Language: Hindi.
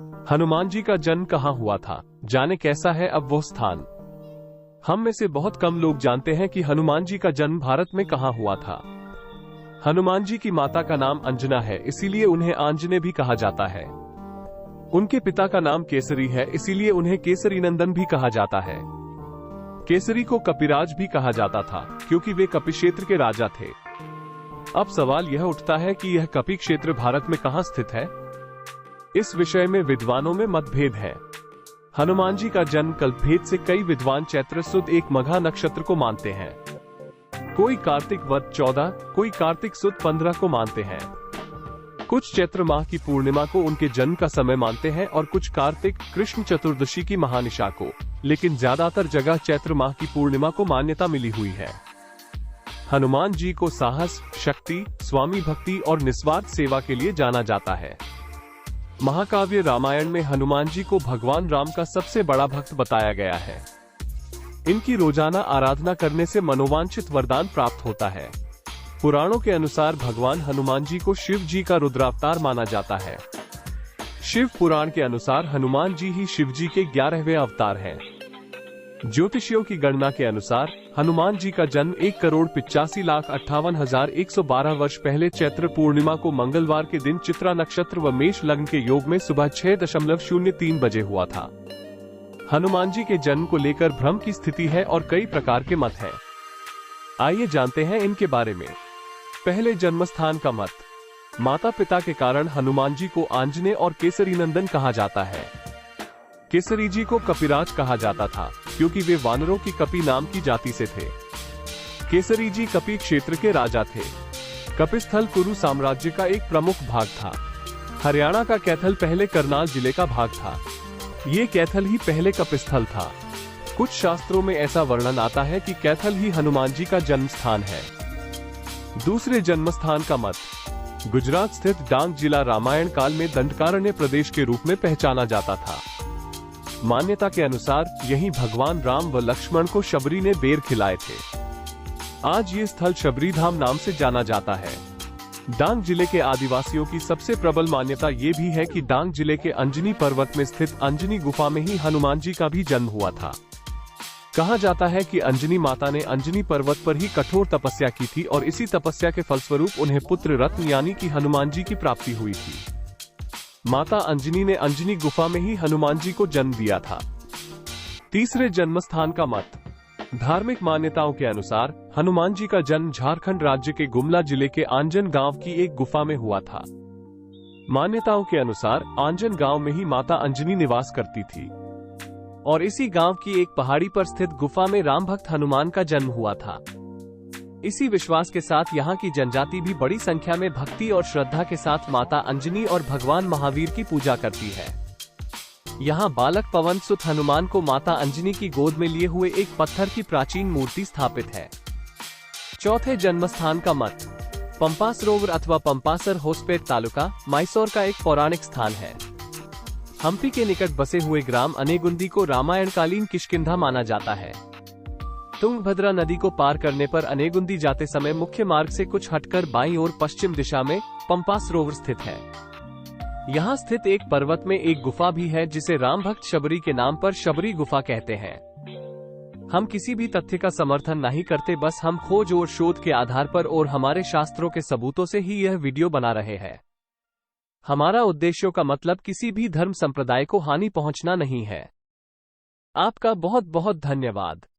हनुमान जी का जन्म कहाँ हुआ था, जाने कैसा है अब वो स्थान। हम में से बहुत कम लोग जानते हैं कि हनुमान जी का जन्म भारत में कहाँ हुआ था। हनुमान जी की माता का नाम अंजना है, इसीलिए उन्हें आंजने भी कहा जाता है। उनके पिता का नाम केसरी है, इसीलिए उन्हें केसरी नंदन भी कहा जाता है। केसरी को कपिराज भी कहा जाता था, क्योंकि वे कपि क्षेत्र के राजा थे। अब सवाल यह उठता है कि यह कपि क्षेत्र भारत में कहाँ स्थित है। इस विषय में विद्वानों में मतभेद है। हनुमान जी का जन्म कल्पभेद से कई विद्वान चैत्र सुद एक मघा नक्षत्र को मानते हैं। कोई कार्तिक वद 14, कोई कार्तिक सुद 15 को मानते हैं। कुछ चैत्र माह की पूर्णिमा को उनके जन्म का समय मानते हैं और कुछ कार्तिक कृष्ण चतुर्दशी की महानिशा को, लेकिन ज्यादातर जगह चैत्र माह की पूर्णिमा को मान्यता मिली हुई है। हनुमान जी को साहस, शक्ति, स्वामी भक्ति और निस्वार्थ सेवा के लिए जाना जाता है। महाकाव्य रामायण में हनुमान जी को भगवान राम का सबसे बड़ा भक्त बताया गया है। इनकी रोजाना आराधना करने से मनोवांछित वरदान प्राप्त होता है। पुराणों के अनुसार भगवान हनुमान जी को शिव जी का रुद्रावतार माना जाता है। शिव पुराण के अनुसार हनुमान जी ही शिव जी के 11वें अवतार हैं। ज्योतिषियों की गणना के अनुसार हनुमान जी का जन्म 1,85,58,112 वर्ष पहले चैत्र पूर्णिमा को मंगलवार के दिन चित्रा नक्षत्र व मेष लग्न के योग में सुबह 6:03 बजे हुआ था। हनुमान जी के जन्म को लेकर भ्रम की स्थिति है और कई प्रकार के मत हैं। आइए जानते हैं इनके बारे में। पहले, जन्मस्थान का मत। माता पिता के कारण हनुमान जी को आंजने और केसरी नंदन कहा जाता है। केसरी जी को कपिराज कहा जाता था, क्योंकि वे वानरों की कपि नाम की जाति से थे। केसरी जी कपि क्षेत्र के राजा थे। कपिस्थल कुरु साम्राज्य का एक प्रमुख भाग था। हरियाणा का कैथल पहले करनाल जिले का भाग था। ये कैथल ही पहले कपिस्थल था। कुछ शास्त्रों में ऐसा वर्णन आता है कि कैथल ही हनुमान जी का जन्म स्थान है। दूसरे, जन्मस्थान का मत। गुजरात स्थित डांग जिला रामायण काल में दंडकारण्य प्रदेश के रूप में पहचाना जाता था। मान्यता के अनुसार यहीं भगवान राम व लक्ष्मण को शबरी ने बेर खिलाए थे। आज ये स्थल शबरी धाम नाम से जाना जाता है। डांग जिले के आदिवासियों की सबसे प्रबल मान्यता ये भी है कि डांग जिले के अंजनी पर्वत में स्थित अंजनी गुफा में ही हनुमान जी का भी जन्म हुआ था। कहा जाता है कि अंजनी माता ने अंजनी पर्वत पर ही कठोर तपस्या की थी और इसी तपस्या के फलस्वरूप उन्हें पुत्र रत्न यानी कि हनुमान जी की प्राप्ति हुई थी। माता अंजनी ने अंजनी गुफा में ही हनुमान जी को जन्म दिया था। तीसरे, जन्मस्थान का मत। धार्मिक मान्यताओं के अनुसार हनुमान जी का जन्म झारखंड राज्य के गुमला जिले के आंजन गांव की एक गुफा में हुआ था। मान्यताओं के अनुसार आंजन गांव में ही माता अंजनी निवास करती थी और इसी गांव की एक पहाड़ी पर स्थित गुफा में राम भक्त हनुमान का जन्म हुआ था। इसी विश्वास के साथ यहाँ की जनजाति भी बड़ी संख्या में भक्ति और श्रद्धा के साथ माता अंजनी और भगवान महावीर की पूजा करती है। यहाँ बालक पवन सुत हनुमान को माता अंजनी की गोद में लिए हुए एक पत्थर की प्राचीन मूर्ति स्थापित है। चौथे, जन्मस्थान का मत। पंपा सरोवर अथवा पंपासर होसपेट तालुका मैसूर का एक पौराणिक स्थान है। हम्पी के निकट बसे हुए ग्राम अनेगुंदी को रामायणकालीन किष्किंधा माना जाता है। तुंगभद्रा नदी को पार करने पर अनेगुंदी जाते समय मुख्य मार्ग से कुछ हटकर बाईं ओर पश्चिम दिशा में पंपा सरोवर स्थित है। यहाँ स्थित एक पर्वत में एक गुफा भी है जिसे राम भक्त शबरी के नाम पर शबरी गुफा कहते हैं। हम किसी भी तथ्य का समर्थन नहीं करते, बस हम खोज और शोध के आधार पर और हमारे शास्त्रों के सबूतों से ही यह वीडियो बना रहे हैं। हमारा उद्देश्यों का मतलब किसी भी धर्म संप्रदाय को हानि पहुंचना नहीं है। आपका बहुत बहुत धन्यवाद।